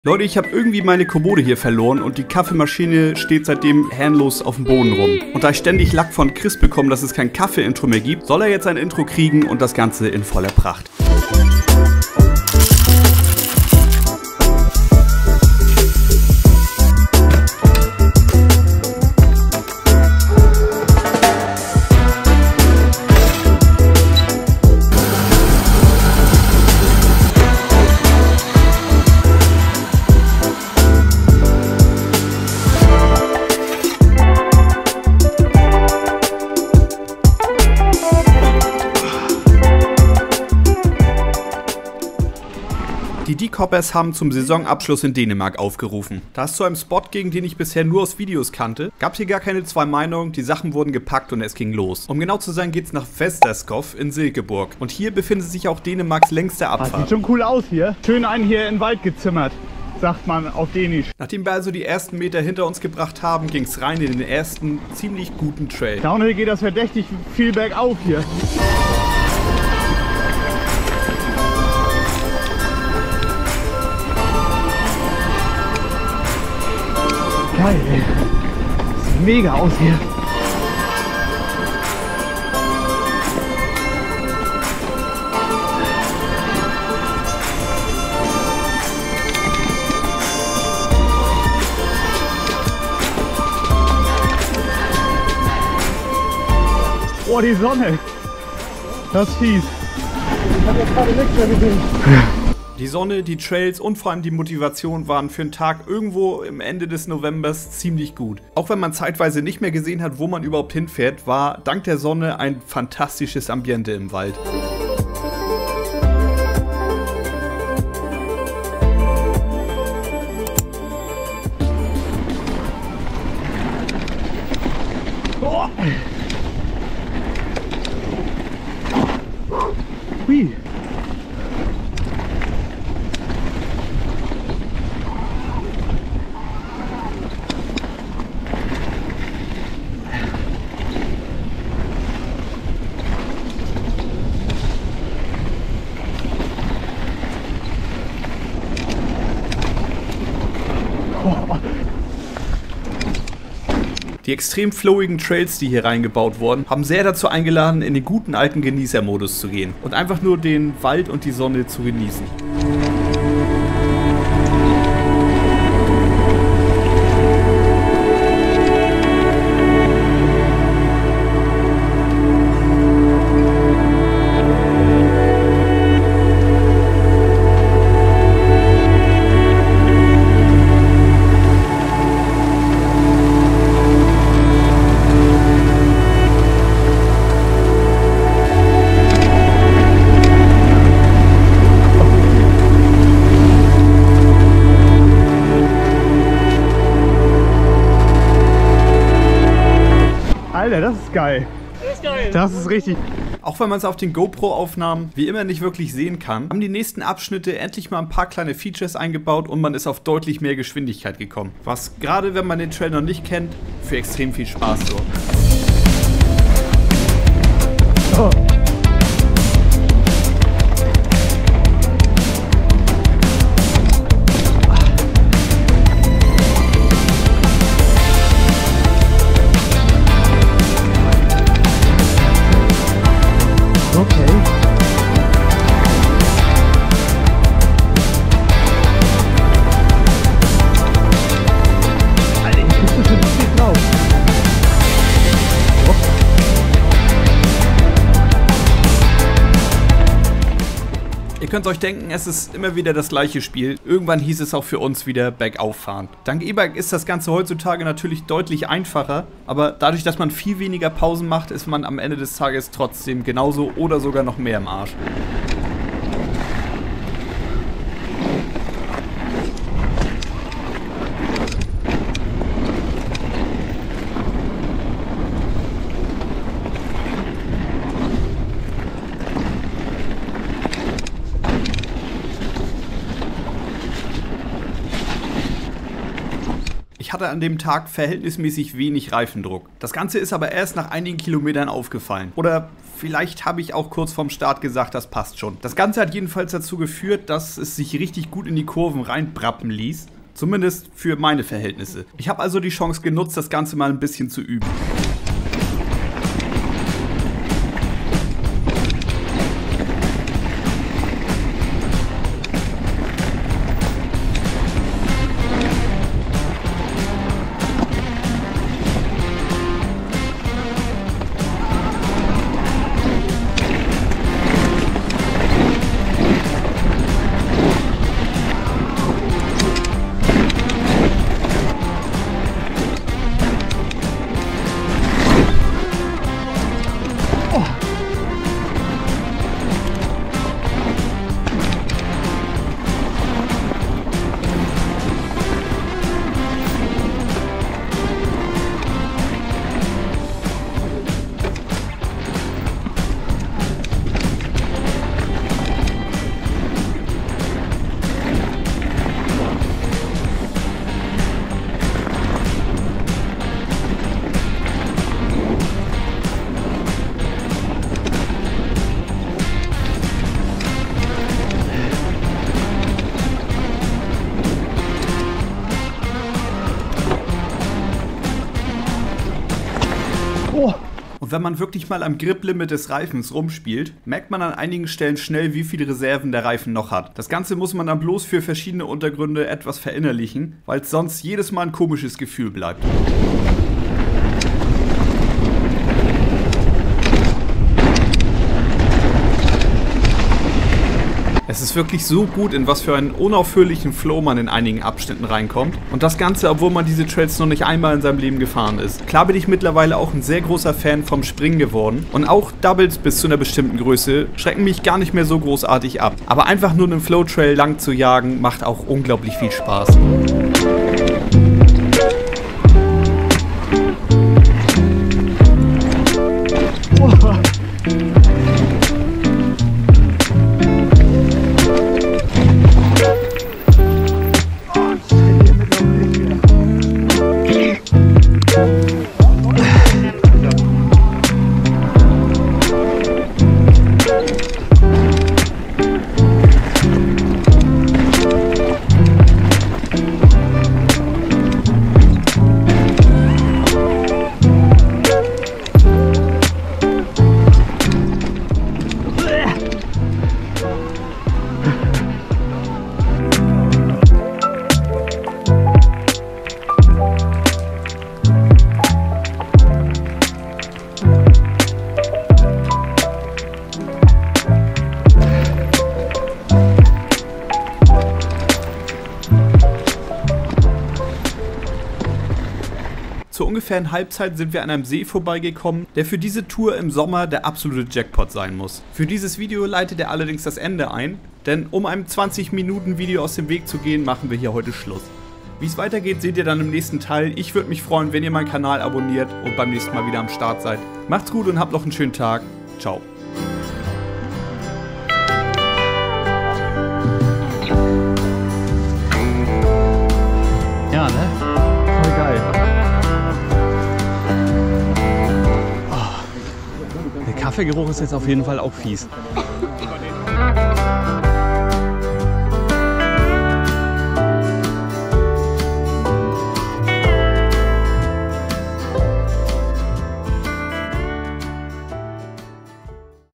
Leute, ich habe irgendwie meine Kommode hier verloren und die Kaffeemaschine steht seitdem herrenlos auf dem Boden rum. Und da ich ständig Lack von Chris bekomme, dass es kein Kaffee-Intro mehr gibt, soll er jetzt ein Intro kriegen und das Ganze in voller Pracht. Die Decoppers haben zum Saisonabschluss in Dänemark aufgerufen. Da es zu einem Spot ging, den ich bisher nur aus Videos kannte, gab es hier gar keine zwei Meinungen, die Sachen wurden gepackt und es ging los. Um genau zu sein, geht's nach Vesterskov in Silkeborg. Und hier befindet sich auch Dänemarks längste Abfahrt. Sieht schon cool aus hier. Schön einen hier in den Wald gezimmert, sagt man auf Dänisch. Nachdem wir also die ersten Meter hinter uns gebracht haben, ging es rein in den ersten ziemlich guten Trail. Downhill geht das verdächtig viel bergauf hier. Geil, ey. Sieht mega aus hier. Oh, die Sonne. Das ist fies. Ich habe jetzt gerade nichts mehr gesehen. Die Sonne, die Trails und vor allem die Motivation waren für einen Tag irgendwo im Ende des Novembers ziemlich gut. Auch wenn man zeitweise nicht mehr gesehen hat, wo man überhaupt hinfährt, war dank der Sonne ein fantastisches Ambiente im Wald. Oh. Hui. Die extrem flowigen Trails, die hier reingebaut wurden, haben sehr dazu eingeladen, in den guten alten Genießermodus zu gehen und einfach nur den Wald und die Sonne zu genießen. Alter, das ist geil. Das ist geil. Das ist richtig. Auch wenn man es auf den GoPro-Aufnahmen wie immer nicht wirklich sehen kann, haben die nächsten Abschnitte endlich mal ein paar kleine Features eingebaut und man ist auf deutlich mehr Geschwindigkeit gekommen. Was gerade, wenn man den Trail noch nicht kennt, für extrem viel Spaß sorgt. Oh. Ihr könnt euch denken, es ist immer wieder das gleiche Spiel. Irgendwann hieß es auch für uns wieder bergauf fahren. Dank E-Bike ist das Ganze heutzutage natürlich deutlich einfacher, aber dadurch, dass man viel weniger Pausen macht, ist man am Ende des Tages trotzdem genauso oder sogar noch mehr im Arsch. Ich hatte an dem Tag verhältnismäßig wenig Reifendruck. Das Ganze ist aber erst nach einigen Kilometern aufgefallen. Oder vielleicht habe ich auch kurz vorm Start gesagt, das passt schon. Das Ganze hat jedenfalls dazu geführt, dass es sich richtig gut in die Kurven reinbrappen ließ. Zumindest für meine Verhältnisse. Ich habe also die Chance genutzt, das Ganze mal ein bisschen zu üben. Und wenn man wirklich mal am Grip-Limit des Reifens rumspielt, merkt man an einigen Stellen schnell, wie viele Reserven der Reifen noch hat. Das Ganze muss man dann bloß für verschiedene Untergründe etwas verinnerlichen, weil es sonst jedes Mal ein komisches Gefühl bleibt. Es ist wirklich so gut, in was für einen unaufhörlichen Flow man in einigen Abschnitten reinkommt. Und das Ganze, obwohl man diese Trails noch nicht einmal in seinem Leben gefahren ist. Klar bin ich mittlerweile auch ein sehr großer Fan vom Springen geworden. Und auch Doubles bis zu einer bestimmten Größe schrecken mich gar nicht mehr so großartig ab. Aber einfach nur einen Flow-Trail lang zu jagen, macht auch unglaublich viel Spaß. Zur ungefähren Halbzeit sind wir an einem See vorbeigekommen, der für diese Tour im Sommer der absolute Jackpot sein muss. Für dieses Video leitet er allerdings das Ende ein, denn um einem 20-Minuten-Video aus dem Weg zu gehen, machen wir hier heute Schluss. Wie es weitergeht, seht ihr dann im nächsten Teil. Ich würde mich freuen, wenn ihr meinen Kanal abonniert und beim nächsten Mal wieder am Start seid. Macht's gut und habt noch einen schönen Tag. Ciao. Ja, ne? Voll geil. Oh, der Kaffeegeruch ist jetzt auf jeden Fall auch fies.